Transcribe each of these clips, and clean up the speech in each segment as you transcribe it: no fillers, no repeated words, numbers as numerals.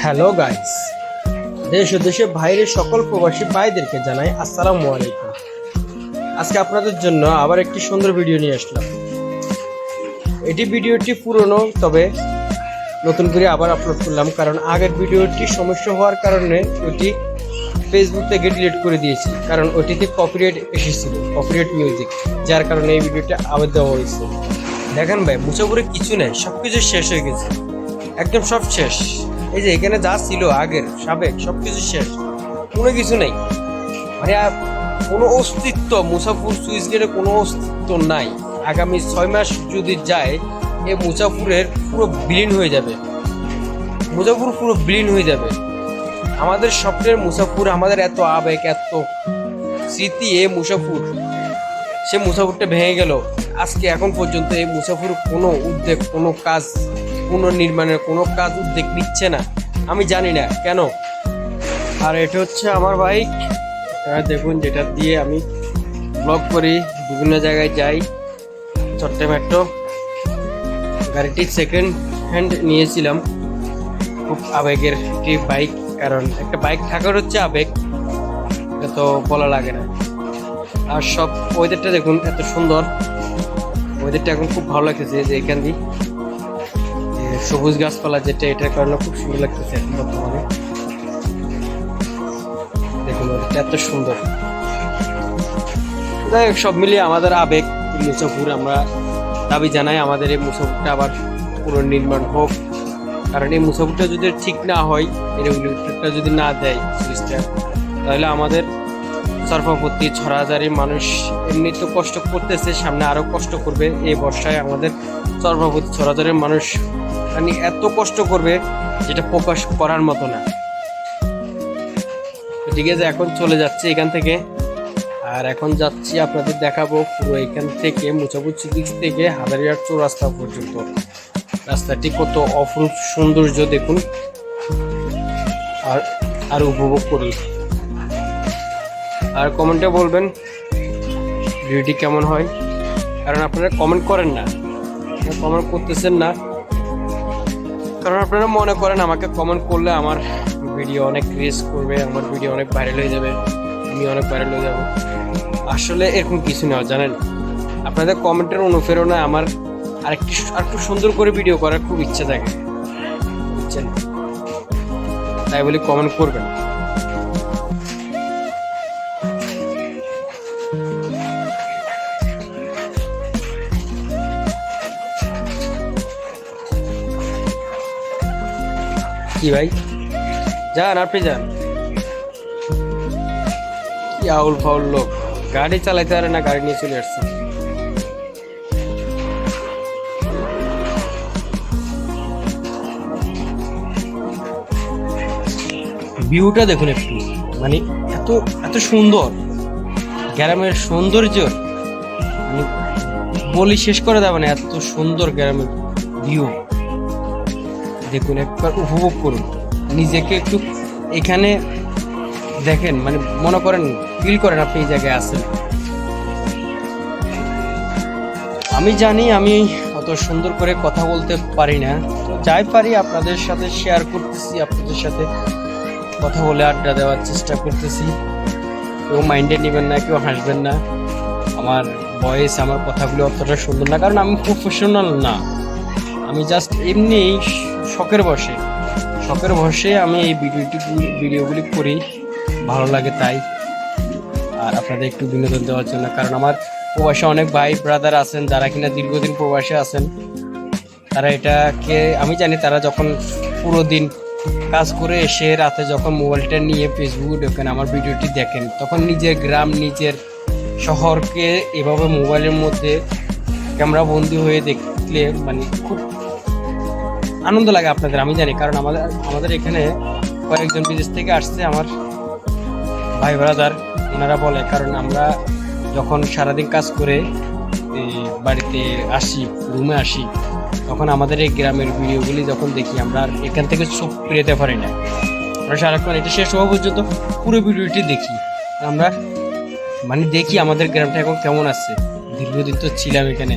Hello guys, দেশ ও দেশের বাইরের সকল প্রবাসী ভাইদেরকে জানাই আসসালামু আলাইকুম। আজকে আপনাদের জন্য আবার একটি সুন্দর ভিডিও নিয়ে আসলাম। ভিডিওটি পুরনো, তবে নতুন করে আবার আপলোড করলাম, কারণ আগের ভিডিওটি সমস্যা হওয়ার কারণে ওটি ফেসবুক থেকে ডিলিট করে দিয়েছি, কারণ ওটিতে কপিরাইট এসেছিল, কপিরাইট মিউজিক, যার কারণে এই ভিডিওটা আবার দেওয়া হয়েছে। দেখেন ভাই, মুসাপুরে কিছু নেই, সবকিছু শেষ হয়ে গেছে, একদম সব শেষ। এই যে এখানে যা ছিল আগের সাবেক সবকিছু শেষ, কোনো কিছু নেই, মানে কোনো অস্তিত্ব, মুসাফুর সুইচ গেটে কোনো অস্তিত্ব নাই। আগামী 6 মাস যদি যায়, এই মুসাফুরের পুরো বিলীন হয়ে যাবে, মুসাফুর পুরো বিলীন হয়ে যাবে। আমাদের স্বপ্নের মুসাফুর, আমাদের এত আবেগ, এত স্মৃতি, এই মুসাফুর, সে মুসাফুরটা ভেঙে গেল। আজকে এখন পর্যন্ত এই মুসাফুর কোনো উদ্যোগ, কোনো কাজ, পুনর্নির্মাণের কোনো কাজ উদ্যোগ নিচ্ছে না, আমি জানি না কেন। আর এটা হচ্ছে আমার বাইক, দেখুন, যেটা দিয়ে আমি ব্লগ করি, বিভিন্ন জায়গায় যাই। চট্টগ্রাম গাড়িটি সেকেন্ড হ্যান্ড নিয়েছিলাম, খুব আবেগের একটি বাইক, কারণ একটা বাইক থাকার হচ্ছে আবেগ, এটা তো বলা লাগে না। আর সব ওয়েদারটা দেখুন, এত সুন্দর ওয়েদারটা, এখন খুব ভালো লাগতেছে। যে এখান দিয়ে সবুজ গাছপালা, যেটা এটার কারণে খুব সুন্দর লাগতেছে এখন বর্তমানে। দেখুন ওয়েদারটা এত সুন্দর। যাই হোক, সব মিলিয়ে আমাদের আবেগ মুসাফুর, আমরা দাবি জানাই আমাদের এই মুসাফুরটা আবার পুনর্নির্মাণ হোক, কারণ এই মুসাফুরটা যদি ঠিক না হয়, এই রেগুলেটরটা যদি না দেয় সুইচটা, তাহলে আমাদের সরফাপতি ছড়াজারি মানুষ এমনি তো কষ্ট করতেছে, সামনে আরো কষ্ট করবে। এই বর্ষায় আমাদের সরফাপতি ছড়াজারির মানুষ মানে এত কষ্ট করবে, যেটা প্রকাশ করার মতো না। ঠিক আছে, এখন চলে যাচ্ছে এখান থেকে, আর এখন যাচ্ছি আপনাদের দেখাবো পুরো এখান থেকে মুসাফুর সিদ্দিক থেকে হাজারিয়ার চৌরাস্তা পর্যন্ত। রাস্তাটি কত অপরূপ সৌন্দর্য দেখুন, আর উপভোগ করুন। আর কমেন্টে বলবেন ভিডিওটি কেমন হয়, কারণ আপনারা কমেন্ট করেন না, কমেন্ট করতেছেন না, কারণ আপনারা মনে করেন আমাকে কমেন্ট করলে আমার ভিডিও অনেক রিচ করবে, আমার ভিডিও অনেক ভাইরাল হয়ে যাবে, আমি অনেক ভাইরাল হয়ে যাব। আসলে এরকম কিছু না, জানেন, আপনাদের কমেন্টের অনুপ্রেরণায় আমার আরেকটু সুন্দর করে ভিডিও করার খুব ইচ্ছা থাকে, বুঝছেন? তাই বলি কমেন্ট করবেন। কি ভাই, যান, আপনি যান। কি আউল ফাউল লোক, গাড়ি চালাইতে পারে না, গাড়ি নিয়ে চলে আসছে। ভিউটা দেখুন একটু, মানে এত এত সুন্দর, গ্রামের সৌন্দর্য মানে বলি শেষ করে দেবে না, এত সুন্দর গ্রামের ভিউ। দেখুন, একবার উপভোগ করুন, নিজেকে একটু এখানে দেখেন, মানে মনে করেন, ফিল করেন আপনি এই জায়গায় আছেন। আমি জানি আমি অত সুন্দর করে কথা বলতে পারি না, তো যাই পারি আপনাদের সাথে শেয়ার করতেছি, আপনাদের সাথে কথা বলে আড্ডা দেওয়ার চেষ্টা করতেছি। কেউ মাইন্ডে নেবেন না, কেউ হাসবেন না। আমার ভয়েস, আমার কথাগুলো অতটা সুন্দর না, কারণ আমি প্রফেশনাল না, আমি জাস্ট এমনি শখের বসে আমি এই ভিডিওগুলি করি, ভালো লাগে তাই, আর আপনাদের একটু বিনোদন দেওয়ার জন্য। কারণ আমার প্রবাসে অনেক ভাই ব্রাদার আছেন, যারা কিনা দীর্ঘদিন প্রবাসে আছেন, তারা এটাকে, আমি জানি, তারা যখন পুরো দিন কাজ করে এসে রাতে যখন মোবাইলটা নিয়ে ফেসবুকে ঢোকেন, আমার ভিডিওটি দেখেন, তখন নিজের গ্রাম, নিজের শহরকে এভাবে মোবাইলের মধ্যে ক্যামেরা বন্দি হয়ে দেখলে মানে খুব আনন্দ লাগে আপনাদের, আমি জানি। কারণ আমাদের এখানে কয়েকজন বিদেশ থেকে আসছে আমার ভাই ব্রাদার, ওনারা বলে, কারণ আমরা যখন সারাদিন কাজ করে বাড়িতে আসি, রুমে আসি, তখন আমাদের এই গ্রামের ভিডিওগুলি যখন দেখি, আমরা এখান থেকে চোখ পেতে পারি না, আমরা সারাক্ষণ এটা শেষ হওয়া পর্যন্ত পুরো ভিডিওটি দেখি। আমরা মানে দেখি আমাদের গ্রামটা এখন কেমন আছে। দীর্ঘদিন তো ছিলাম এখানে,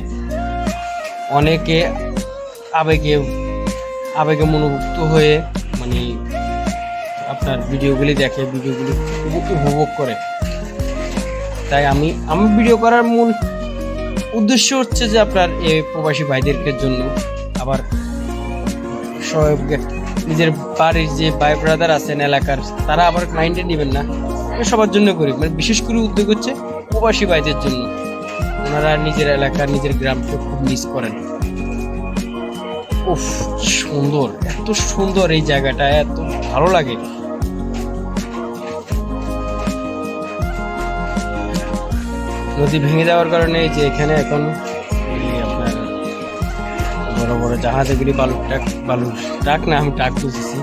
অনেকে আবেগে মনোভুক্ত হয়ে মানে আপনার ভিডিওগুলি দেখে, ভিডিওগুলি উপভোগ করে। তাই আমি ভিডিও করার মূল উদ্দেশ্য হচ্ছে যে আপনার এই প্রবাসী ভাইদেরকে জন্য, আবার নিজের বাড়ির যে ভাই ব্রাদার আছেন এলাকার, তারা আবার মাইন্ডে নেবেন না, সবার জন্য করি। মানে বিশেষ করে উদ্যোগ হচ্ছে প্রবাসী ভাইদের জন্য, ওনারা নিজের এলাকা নিজের গ্রামকে খুব মিস করেন। উফ, সুন্দর, এত সুন্দর এই জায়গাটা, এত ভালো লাগে। নদী ভেঙে যাওয়ার কারণে যে এখানে এখন আপনার বড় বড় জাহাজ, এগুলি বালুর ট্রাক না, আমি ট্রাক বুঝেছি,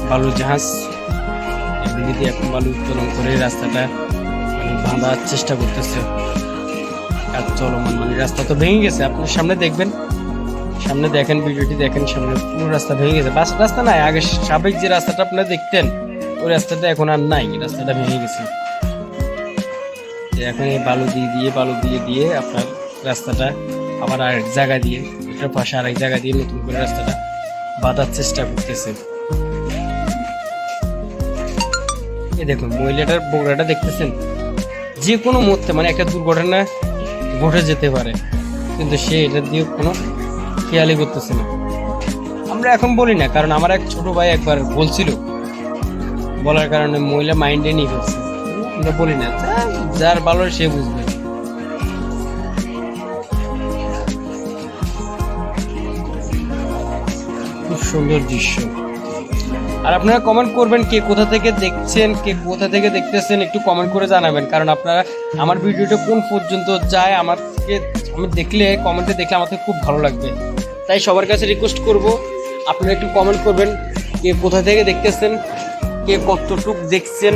বালুর জাহাজ, এগুলি দিয়ে এখন বালু উত্তোলন করে রাস্তাটা বাঁধার চেষ্টা করতেছে, কাজ চলমান। মানে রাস্তা তো ভেঙে গেছে, আপনার সামনে দেখবেন, সামনে দেখেন, ভিডিওটি দেখেন, সামনে পুরো রাস্তা ভেঙে গেছে। রাস্তা নাই, আগে সাবেক যে রাস্তাটা আপনারা দেখতেন ওই রাস্তাটা এখন আর নাই, রাস্তাটা ভেঙে গেছে। এখন এই বালু দিয়ে আপনার রাস্তাটা আবার আরেক জায়গা দিয়ে, এটার পাশে আরেক জায়গা দিয়ে নতুন করে রাস্তাটা বাঁধার চেষ্টা করতেছে। এই দেখুন মহিলাটার বগুড়াটা দেখতেছেন, যে কোনো মুহূর্তে মানে একটা দুর্ঘটনা ঘটে যেতে পারে, কিন্তু সে এটা দিয়ে কোনো খেয়ালই করতেছে না। আমরা এখন বলি না, কারণ আমার এক ছোট ভাই একবার বলছিল, বলার কারণে মহিলা মাইন্ডে নিয়ে ফেলছে। আমরা বলি না, যার ভালো সে বুঝবে। খুব সুন্দর দৃশ্য। আর আপনারা কমেন্ট করবেন কে কোথা থেকে দেখছেন, কে কোথা থেকে দেখতেছেন, একটু কমেন্ট করে জানাবেন। কারণ আপনারা আমার ভিডিওটা কোন পর্যন্ত যায় আমি দেখলে, কমেন্টে দেখলে আমার খুব ভালো লাগবে। তাই সবার কাছে রিকোয়েস্ট করব, আপনারা একটু কমেন্ট করবেন কে কোথা থেকে দেখতেছেন, কে কতটুক দেখছেন,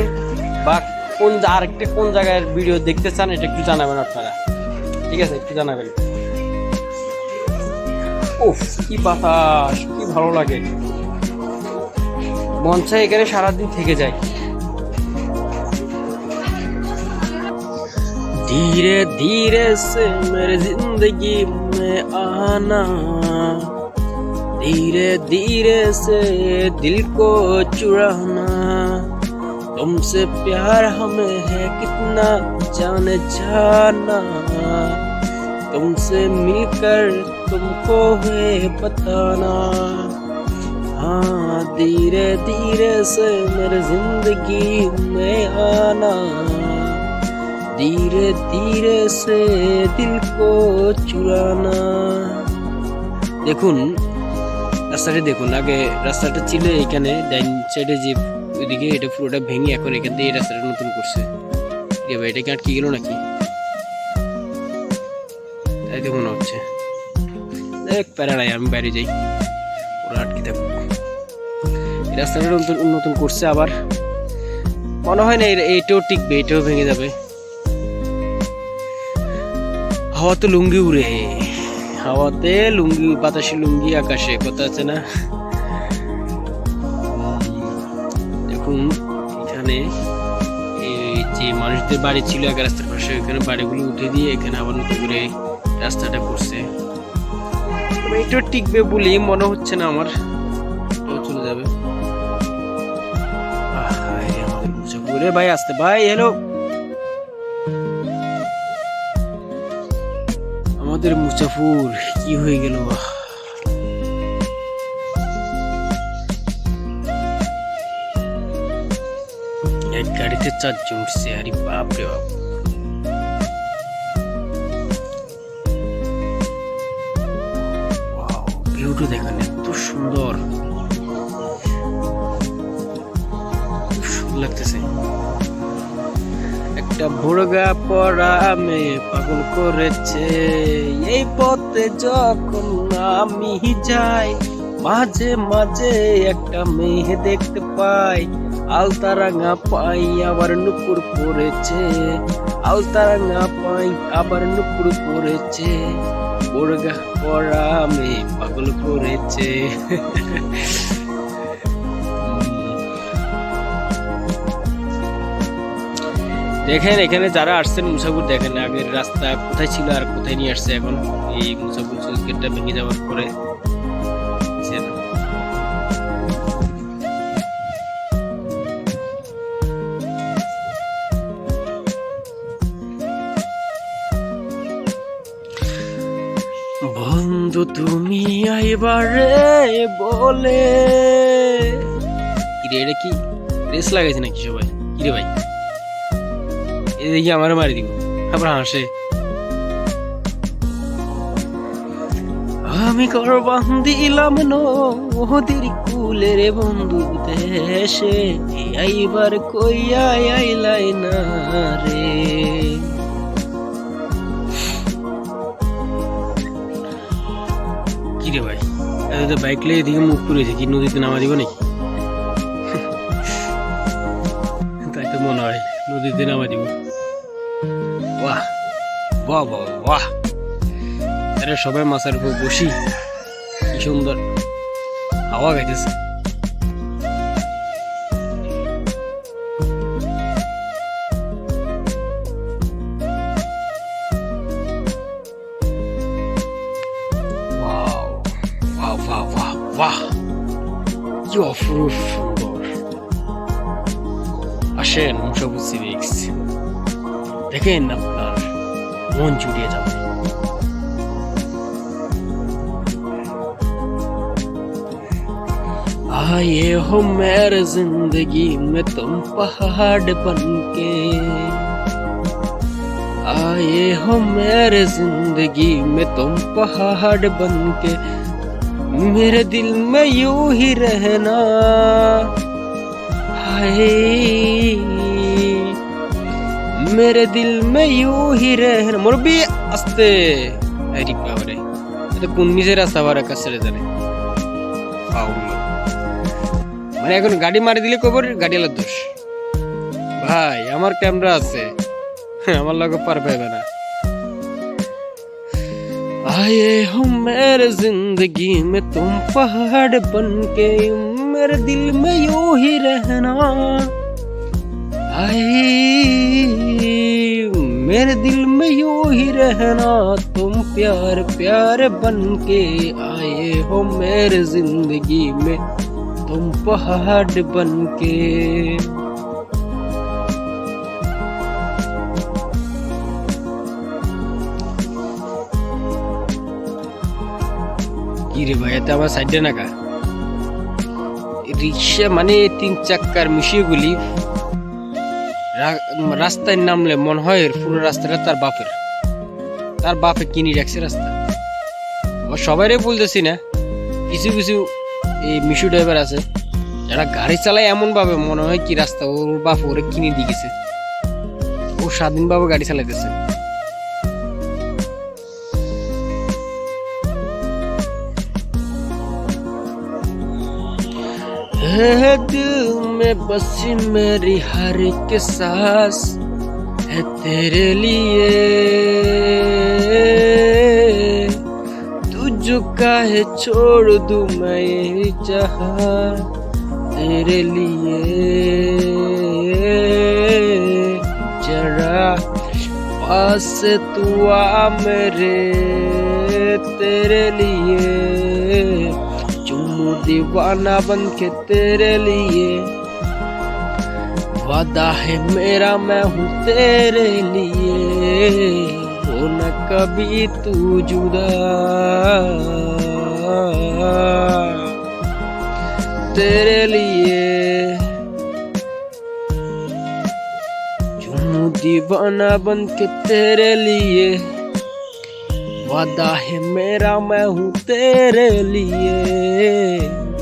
বা কোন জায়গায় ভিডিও দেখতে চান, এটা একটু জানাবেন আপনারা, ঠিক আছে? একটু জানাবেন। উফ, কি বাতাস, কি ভালো লাগে, মন চাই এখানে সারাদিন থেকে যায়। ধীরে ধীরে সে মেরে জিন্দগি মে আনা, धीरे धीरे से दिल को चुराना, तुमसे प्यार हमें है कितना जाने जाना, तुमसे मिलकर तुमको है बताना। हाँ, धीरे धीरे से मेरे जिंदगी में आना, धीरे धीरे से दिल को चुराना। দেখুন রাস্তাটা, দেখুন আগে রাস্তাটা ছিল এখানে ডাইন সাইডে, যে ওইদিকে এটা পুরোটা ভেঙে এখন এখান থেকে এই রাস্তাটা নতুন করছে। ভাই এটা কি আটকে গেল নাকি? তাই তো মনে হচ্ছে। দেখ প্যারা নাই, আমি বাইরে যাই, ওরা আটকে থাকুক। এই রাস্তাটা নতুন করছে, আবার মনে হয় না এইটাও টিকবে, এটাও ভেঙে যাবে। হাওয়া তো লুঙ্গি উড়ে, হাওয়াতে লুঙ্গি, বাতাসে লুঙ্গি, আকাশে, কথা আছে না? দেখুন এখানে এই যে মানুষদের বাড়ি ছিল আগে রাস্তার পাশে, এখানে বাড়িগুলো উঠে দিয়ে এখানে আবার নতুন করে রাস্তাটা করছে। এটা টিকবে বলে মনে হচ্ছে না আমার, চলে যাবে। ভাই আসতে, ভাই হ্যালো, আমাদের মুসাফুর কি হয়ে গেল? এক গাড়িতে 4 জন উঠছে, আরে বাপ রে বাপ। ভিউটা দেখেন, এত সুন্দর, খুব সুন্দর লাগতেছে। একটা ভোরগা পড়া মেয়ে পাগল করেছে, এই পথে যখন আমি যাই মাঝে মাঝে একটা মেয়ে দেখতে পাই, আলতারাঙা পাই আবার নুপুর পড়েছে, আলতারাঙা পাই আবার নুপুর পড়েছে, ভোরগা পড়া মেয়ে পাগল করেছে। দেখেন এখানে যারা আসছেন মুসাফির, দেখেন আগের রাস্তা কোথায় ছিল আর কোথায় নিয়ে আসছে এখন এই মুসাফির সুইচ গেটটা ভেঙে যাওয়ার পরে। তুমি আইবারে বলে। কিরে এটা কি রেস লাগাইছে নাকি সবাই? কিরে ভাই এ দেখি আমার মারি দিব আবার হাসে। আমি করবান দিলাম নদীর কুলের বন্ধু দেশে, আইবার কইয়া আইলাই না রে। কিরে ভাই বাইক লেগে এদিকে মুখ করেছে কি নদীতে নামা দিব নাকি? তাই তো মনে হয় নদীতে নামা দিব। বাহ বাহ বাহ বাহ, আরে সবাই মাছের উপর বসি কি সুন্দর হাওয়া খাইতেছে। বাহ কি অপরূপ সুন্দর। আসেন সবুজ সিভিক্স দেখেন, আপনার মন জুড়িয়ে যাবে। आए हो मेरे जिंदगी में तुम पहाड़ बनके, आए हो मेरे जिंदगी में तुम पहाड़ बनके, मेरे दिल में यूं ही रहना। हाय मेरे दिल में यूं ही रहना। मुरबी आस्ते अरे बाप रे, तो कुन्नी से रास्ता बारा कसरे जाने মানে এখন গাড়ি মারি দিলে কবর গাড়িওয়ালার দোষ। ভাই আমার ক্যামেরা আছে, আমার লগে পার পাইবে না। आए हो मेरे जिंदगी में तुम पहाड़ बनके, मेरे दिल में यूं ही रहना। आए मेरे दिल में यूं ही रहना, तुम प्यार प्यार बनके। आए हो मेरे जिंदगी में तुम पहाड़ बनके। কি রে ভাই এত আমার সাইডে নাকা রিক্সা মানে 3 চাক্কার মিশিয়েগুলি রাস্তায় নামলে মনে হয় পুরো রাস্তাটা তার বাপে কিনে রাখছে রাস্তা। সবাইরে বলতেছি না, কিছু কিছু এই মিশু ড্রাইভার আছে যারা গাড়ি চালায় এমন ভাবে মনে হয় কি রাস্তা ওর বাপ ওরে কিনে দিয়ে গেছে, ও স্বাধীনভাবে গাড়ি চালাইতেছে। दिल में बसी मेरी हर एक सांस है तेरे लिए, तुझको काहे छोड़ दूं मैं ये जहां तेरे लिए। जरा पास तू आ मेरे, तेरे लिए दीवाना बन के तेरे लिए। वादा है मेरा मैं हूँ तेरे लिए, हो न कभी तू जुदा। तेरे लिए क्यों दीवाना बन के तेरे लिए। वादा है मेरा मैं हूँ तेरे लिए,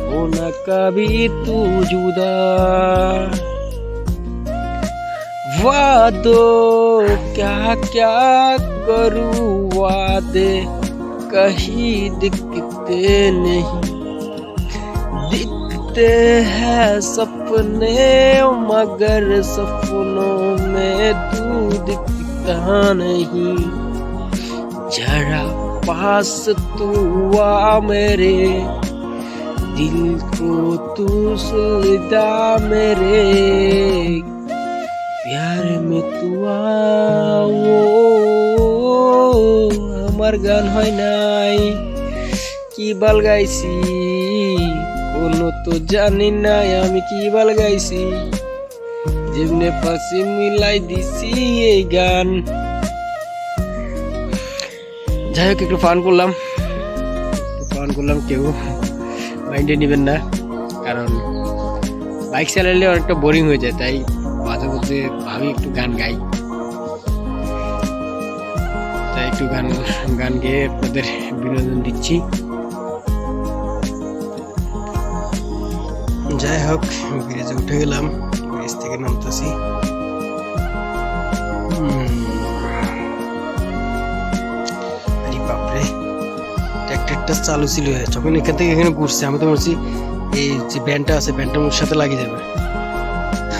हो न कभी तू जुदा। वादो क्या क्या करूँ वादे कहीं दिखते नहीं, दिखते हैं सपने मगर सपनों में तू दिखता नहीं। जरा पास तू आ मेरे, दिल को तू सुलझा मेरे, प्यार में तू आओ। আমার গান হয় নাই কি বাল গাইছি, কোনো তো জানি নাই আমি কি বাল গাইছি, যেমনে পাশে মিলাই দিছি এই গান। যাই হোক একটু ফান করলাম, অন করলাম, কেউ মাইন্ডে নেবেন না, কারণ বাইক চালালে অনেকটা বোরিং হয়ে যায়, তাই মাঝে মধ্যে ভাবি একটু গান গাই, তাই একটু গান গান গেয়ে আপনাদের বিনোদন দিচ্ছি। যাই হোক, ব্রিজে উঠে গেলাম, ব্রিজ থেকে নামতেছি। আরে বাপরে, ট্র্যাক্টরটা চালু ছিল, যখন এখান থেকে এখানে ঘুরছে আমি তো বলছি এই যে ব্যান্ডটা আছে ব্যান্ডটা ওর সাথে লাগিয়ে যাবে।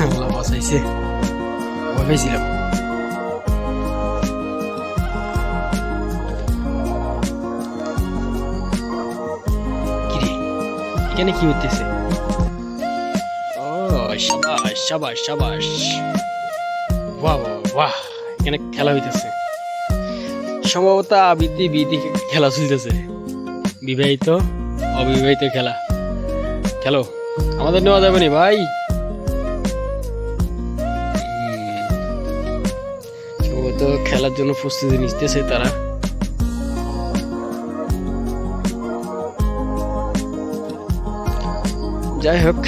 আল্লাহ বাঁচাইছে, ভয় পেয়েছিলাম। কিরে, এখানে কি হইতেছে? ও শাবাশ শাবাশ শাবাশ, বাহ বাহ, এখানে খেলা হইতেছে, সম্ভবত আবৃত্তি বিধি খেলা চলতেছে, বিবাহিত অবিবাহিত খেলা। খেলো, আমাদের নেওয়া যাবে না ভাই। সম্ভবত খেলার জন্য প্রস্তুতি নিতেছে তারা। যাই হোক,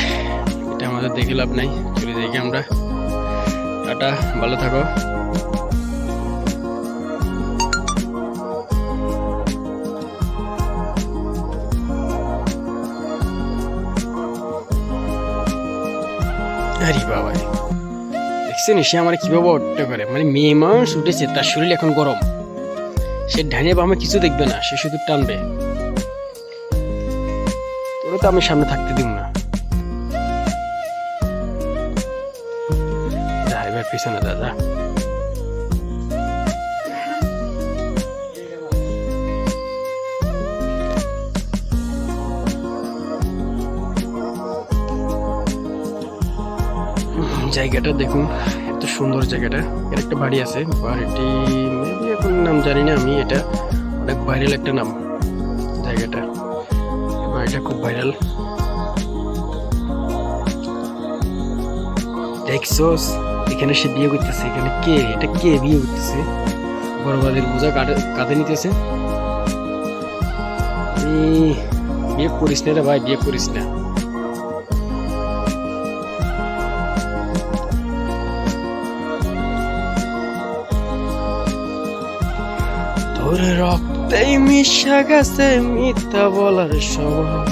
এটা আমাদের দেখে লাভ নাই, চলে দেখি আমরা। টাটা, ভালো থাকো। আরে বাবা, দেখছেন সে আমার কিভাবে অট্টা করে, মানে মেয়ে মানুষ উঠেছে, তার শরীর এখন গরম, সে ডানে বামে কিছু দেখবে না, সে শুধু টানবে। তোরা তো আমি সামনে থাকতে দিব না, যা এবার পিছনে দাদা। জায়গাটা দেখুন, এত সুন্দর জায়গাটা। এর একটা বাড়ি আছে, বাড়িটি মেবি এখন নাম জানি না আমি, এটা অনেক ভাইরাল একটা নাম জায়গাটা, বাড়িটা খুব ভাইরাল। দেখছোস, এখানে সে বিয়ে করতেছে, এখানে কে, এটা কে বিয়ে করতেছে? বড়বাদের বোঝা কাঁধে নিতেছে। বিয়ে করিস না রে ভাই, বিয়ে করিস না। তোর রক্তেই মিশা গেছে মিথ্যা বলার স্বভাব,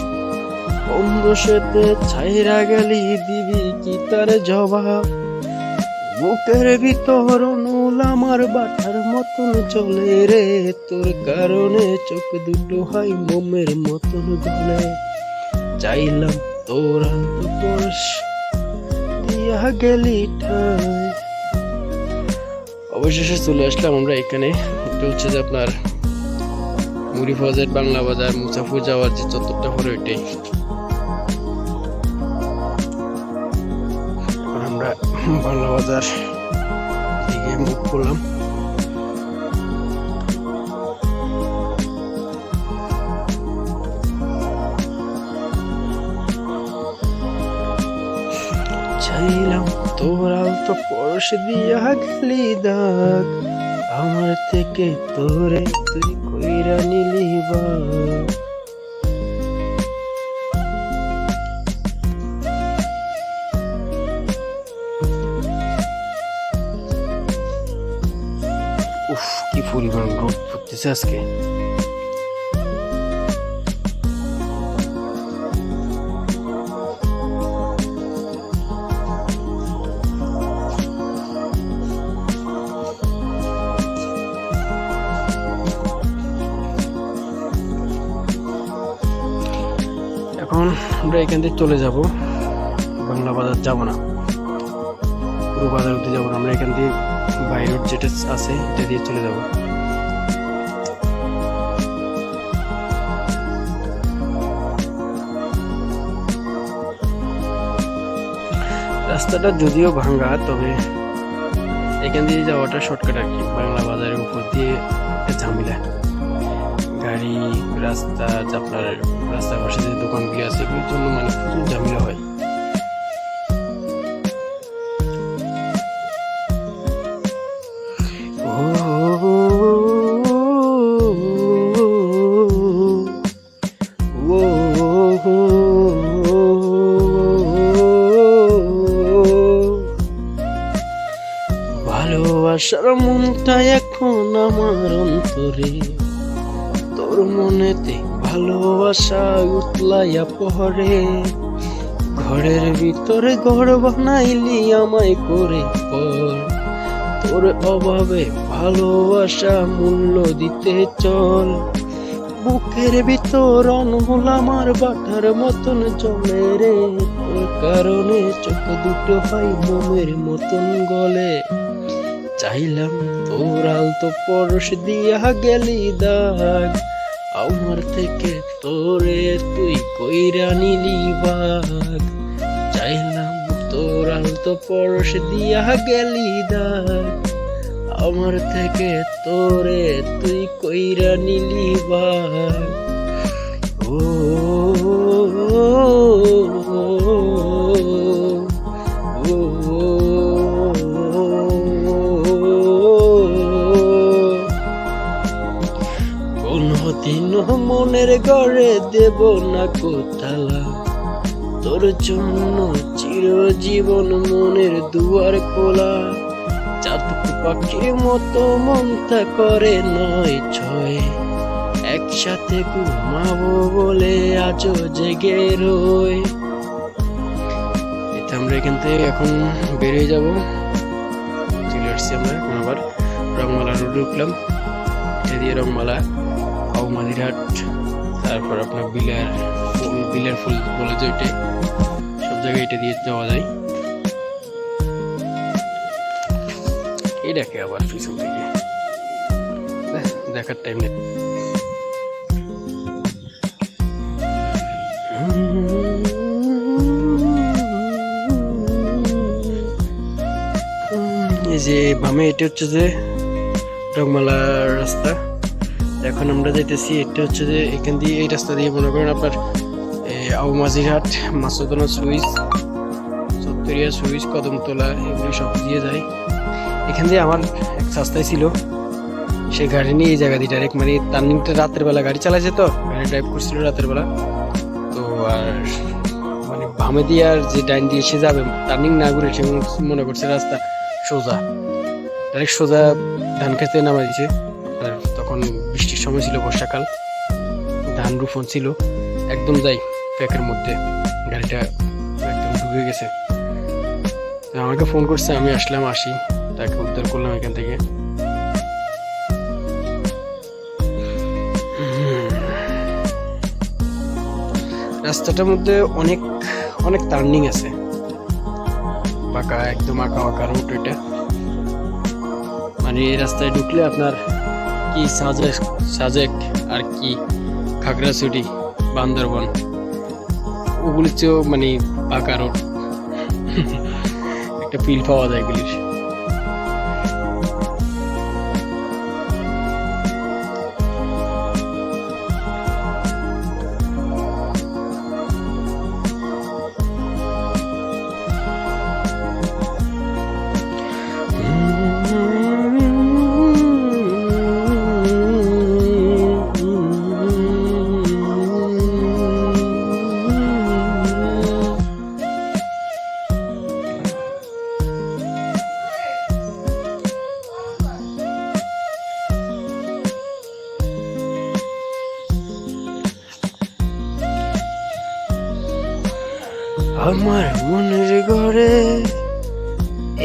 বন্ধু সাথে ছাইরা গেলি দিবি কি তার জবাব? বুকের ভিতর অনুল আমার বাটার মতন চলে রে, তোর কারণে চোখ দুটো হয় মোমের মতন গলে। চাইলাম তোরা তো পরশ দিয়া গেলি ঠায়। অবশেষে চলে আসলাম আমরা এখানে। এটা হচ্ছে যে আপনার মুড়িফাজের বাংলা বাজার, মুসাফর যাওয়ার যে চত্বরটা পরে ওইটাই। আমরা বাংলা বাজার দিকে মুখ করলাম। চাইলাম তোরাও তো পরশ দিয়া গেলি দাগ, আমার থেকে তোরে তুই কইরা নিলি বাগ। উফ, কি পরিমাণ রোদ পড়তেছে আজকে। এখন আমরা এখান থেকে চলে যাব, বাংলা বাজার যাব না, পুরো বাজার উঠে যাবো না, আমরা এখান দিয়ে বাই রোড যেটা আছে এটা দিয়ে চলে যাব। রাস্তাটা যদিও ভাঙা, তবে এখান দিয়ে যাওয়াটা শর্টকাট আর কি। বাংলা বাজারের উপর দিয়ে একটা ঝামেলা, গাড়ি রাস্তা, আপনার রাস্তার পাশে যে দোকানগুলি আছে এগুলোর জন্য মানে প্রচুর ঝামেলা হয়। ভালোবাসার মনটা এখন আমার অন্তরে, তোর মনেতে ভালোবাসা উতলাইয়া পড়ে। ঘরের ভিতরে ঘর বানাইলি আমায় করে পর, তোর অভাবে ভালোবাসা মূল্য দিতে চল। বুকের ভিতর অনল আমার বাটার মতন জমে রে, তোর কারণে চোখ দুটো হয় মোমের মতন গলে। চাইলাম তোর আলতো পরশ দিয়া গেলি দাগ, আমার থেকে তোরে তুই কইরা নিলি বাগ। চাইলাম তোর আলতো পরশ দিয়া গেলি দাগ, আমার থেকে তোরে তুই কইরা নিলি বাগ। ও কোনদিন মনের ঘরে দেব না কোতালা, তোর জন্য চিরজীবন মনের দুয়ার খোলা। চাতক পাখির মতো মনটা করে নয় ছয়, একসাথে ঘুমাবো বলে আজও জেগে রই। এটা আমরা এখান থেকে এখন বেরিয়ে যাব, চলে আসছি আমরা এখন আবার রংমালা রোডে উঠলাম। এটা দিয়ে রংমালা, আউমাদিরহাট, তারপর আপনার বিলের ফুল বলে যে ওইটাই, সব জায়গায় এটা দিয়ে যাওয়া যায়। এটাকে আবার পিছন থেকে দেখার টাইম নেই। এই যে বামে এটা হচ্ছে যে রংমালার রাস্তা, এখন আমরা যাইতেছি। এটা হচ্ছে যে এখান দিয়ে এই রাস্তা দিয়ে মনে করেন আপনার আউমাজিরহাট, মাসুদানা সুইচ, চত্বরিয়া সুইচ, কদমতলা এগুলি সব দিয়ে যায়। এখান দিয়ে আমার এক রাস্তায় ছিল, সে গাড়ি নিয়ে এই জায়গা দিয়ে ডাইরেক্ট মানে টার্নিংটা রাতের বেলা গাড়ি চালাইছে, তো গাড়ি ড্রাইভ করছিল রাতের বেলা। তো আর মানে বামে দিয়ে আর যে ডাইন দিয়ে সে যাবে টার্নিং না করে সে মনে করছে রাস্তা সোজা, ডাইরেক্ট সোজা ধান খেতে নামা দিয়েছে। আর তখন বৃষ্টির সময় ছিল, বর্ষাকাল, ধান রোপণ ছিল, একদম যাই প্যাকের মধ্যে গাড়িটা একদম ঢুকে গেছে। তো আমাকে ফোন করছে, আমি আসলাম, আসি তাকে উদ্ধার করলাম এখান থেকে। রাস্তাটার মধ্যে অনেক অনেক টার্নিং আছে, বাঁকা, একদম আঁকা বাঁকা রুট এটা। মানে এই রাস্তায় ঢুকলে আপনার কি সাজেক আর কি খাগড়াছড়ি, বান্দরবন ওগুলির চেয়েও মানে বাঁকা রোড একটা ফিল পাওয়া যায় এগুলির। আমার মনের ঘরে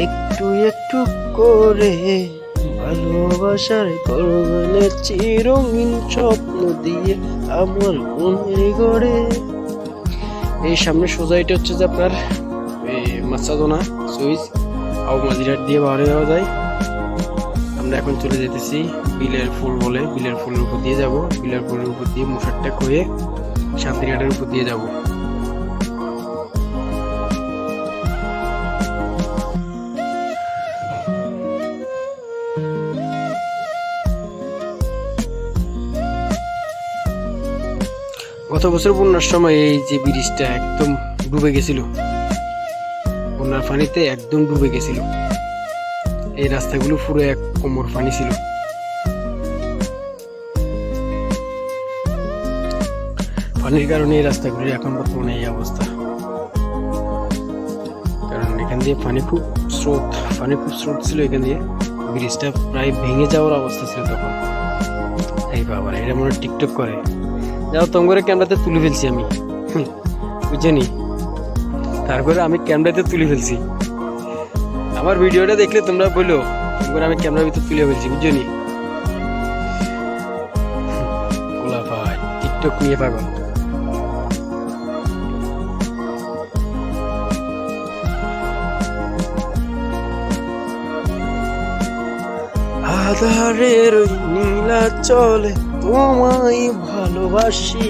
একটু একটু করে ভালোবাসার গর্বনে চিরঙিন স্বপ্ন দিয়ে আমার মনের ঘরে। এই সামনে সোজা এটা হচ্ছে যে আপনার মাসাদোনা সুইচ, আউমাজিরহাট দিয়ে বাইরে যাওয়া যায়। আমরা এখন চলে যেতেছি বিলের ফুল বলে, বিলের ফুলের উপর দিয়ে যাব, বিলের ফুলের উপর দিয়ে মুসারটেক হয়ে শান্তিরহাটের উপর দিয়ে যাব। গত বছর বন্যার সময় এই যে ব্রিজটা একদম ডুবে গেছিল, বন্যার পানিতে একদম ডুবে গেছিল। এই রাস্তাগুলো পুরো এক কোমর পানি ছিল। পানির কারণে এই রাস্তাগুলির এখন বর্তমানে এই অবস্থা, কারণ এখান দিয়ে পানি খুব স্রোত ছিল এখান দিয়ে। ব্রিজটা প্রায় ভেঙে যাওয়ার অবস্থা ছিল তখন। এই বাবা, এটা মনে হয় টিকটক করে। যাও তোমার ক্যামেরাতে তুলে ফেলছি আমি, বুঝছেনি? তারপরে আমি ক্যামেরাতে তুলে ফেলছি। আমার ভিডিওটা দেখলে তোমরা বলো তোমার আমি ক্যামেরার ভিতর তুলে ফেলছি, বুঝছনি? ওলা ভাই টিকটক নিয়ে পাগল। আধারের ওই নীলা চলে তোমায় ভালোবাসি,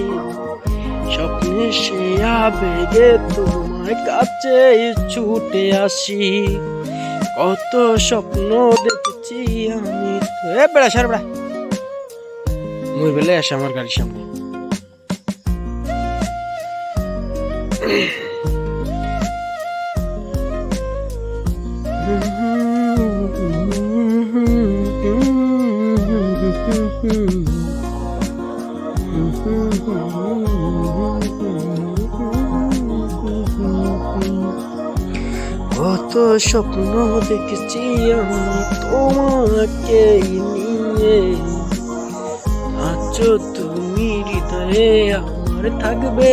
স্বপ্নে সে আবেগে তোমার কাছে ছুটে আসি, কত স্বপ্ন দেখেছি আমি। বেড়া সার বেড়া মই বেলে আসে আমার গাড়ির সামনে। কত স্বপ্ন দেখেছি আমি তোমাকে নিয়ে, আছো তুমি হৃদয়ে আমার থাকবে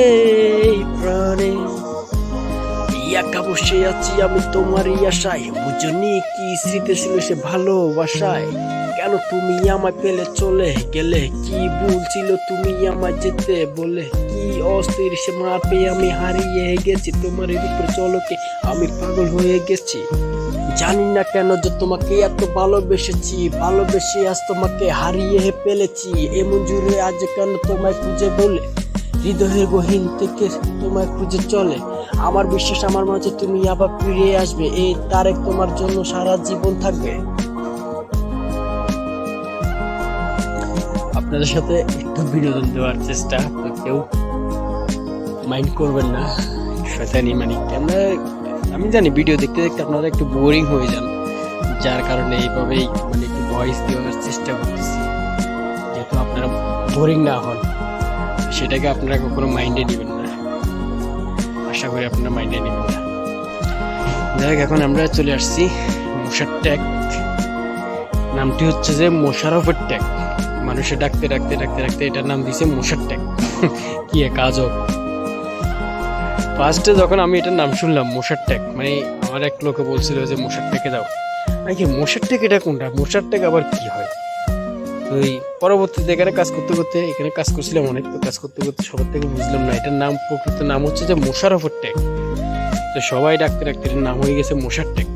এই প্রাণে। একা বসে আছি আমি তোমার আশায়, বুঝনি কি স্মৃতি ছিল সে ভালোবাসায়। কেন তুমি আমায় পেলে চলে গেলে, কি ভুল ছিল তুমি আমায় যেতে বলে। কি অস্থির সে মাপে আমি হারিয়ে গেছি, তোমার উপরে চলকে আমি পাগল হয়ে গেছি। জানি না কেন যে তোমাকে এত ভালোবেসেছি, ভালোবেসে আজ তোমাকে হারিয়ে ফেলেছি। এমন জুড়ে আজ কেন তোমায় খুঁজে বলে, হৃদয়ের গহীন থেকে তোমায় খুঁজে চলে। আমার বিশ্বাস আমার মাঝে তুমি আবার ফিরে আসবে, এই তারেক তোমার জন্য সারা জীবন থাকবে। আপনাদের সাথে একটু বিনোদন দেওয়ার চেষ্টা, তো কেউ মাইন্ড করবেন না। শয়তানি মানে আমরা, আমি জানি ভিডিও দেখতে দেখতে আপনারা একটু বোরিং হয়ে যান, যার কারণে এইভাবেই মানে একটু ভয়েস দেওয়ার চেষ্টা করতেছি, যেহেতু আপনারা বোরিং না হন। সেটাকে আপনারা কখনো মাইন্ডে নেবেন না, আশা করি আপনারা মাইন্ডে নেবেন না। যাই হোক, এখন আমরা চলে আসছি মশার ট্যাগ। নামটি হচ্ছে যে মোশাররফের ট্যাগ। মানুষে ডাকতে ডাকতে ডাকতে ডাকতে এটার নাম দিয়েছে মশার ট্যাগ। কি এক আজব! ফার্স্টে যখন আমি এটার নাম শুনলাম মশার ট্যাগ, মানে আমার এক লোকে বলছিল যে মশার ট্যাগে যাও। নাকি মশার ট্যাগ এটা কোনটা? মশার ট্যাগ আবার কি হয়? তো এই পরবর্তীতে এখানে কাজ করতে করতে, এখানে কাজ করছিলাম অনেক, তো কাজ করতে করতে সবার থেকে বুঝলাম না এটার নাম, প্রকৃত নাম হচ্ছে যে মোশাররফের ট্যাগ। তো সবাই ডাকতে ডাকতে এটার নাম হয়ে গেছে মশার ট্যাগ।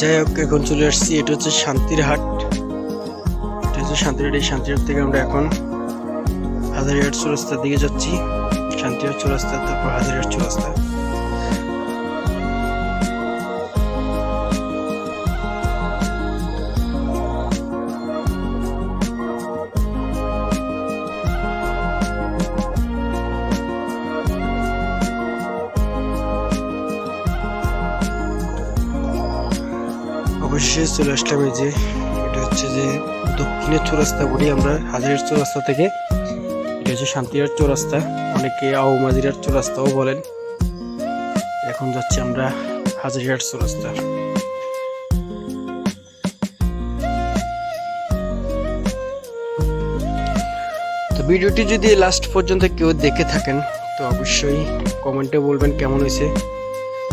যাই হোক, এখন চলে আসছি, এটা হচ্ছে শান্তির হাট। এটা হচ্ছে শান্তির হাট। এই শান্তির হাট থেকে আমরা এখন হাজারিহাট চৌরাস্তার দিকে যাচ্ছি। শান্তিহাট চৌরাস্তা, তারপর হাজারিহাট চৌরাস্তা। অবশেষে চলে আসলাম। এই যে এটা হচ্ছে যে দক্ষিণের চৌরাস্তা বলি আমরা, হাজারিহাট চৌরাস্তা থেকে। এটা হচ্ছে শান্তিহাট চৌরাস্তা, অনেকে আউমাজিরাট চৌরাস্তাও বলেন। এখন যাচ্ছি আমরা হাজারিহাট চৌরাস্তা। তো ভিডিওটি যদি লাস্ট পর্যন্ত কেউ দেখে থাকেন তো অবশ্যই কমেন্টে বলবেন কেমন হয়েছে,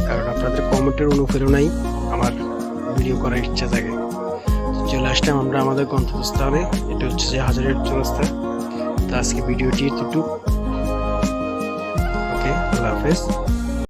কারণ আপনাদের কমেন্টের অনুপ্রেরণাই আমার ভিডিও করার ইচ্ছা জাগে। চলে আসলাম আমরা আমাদের গন্তব্যস্থলে, এটা হচ্ছে যে হাজারের চৌরাস্তা। তো আজকে ভিডিওটি এতটুকু। ওকে, আল্লাহ হাফেজ।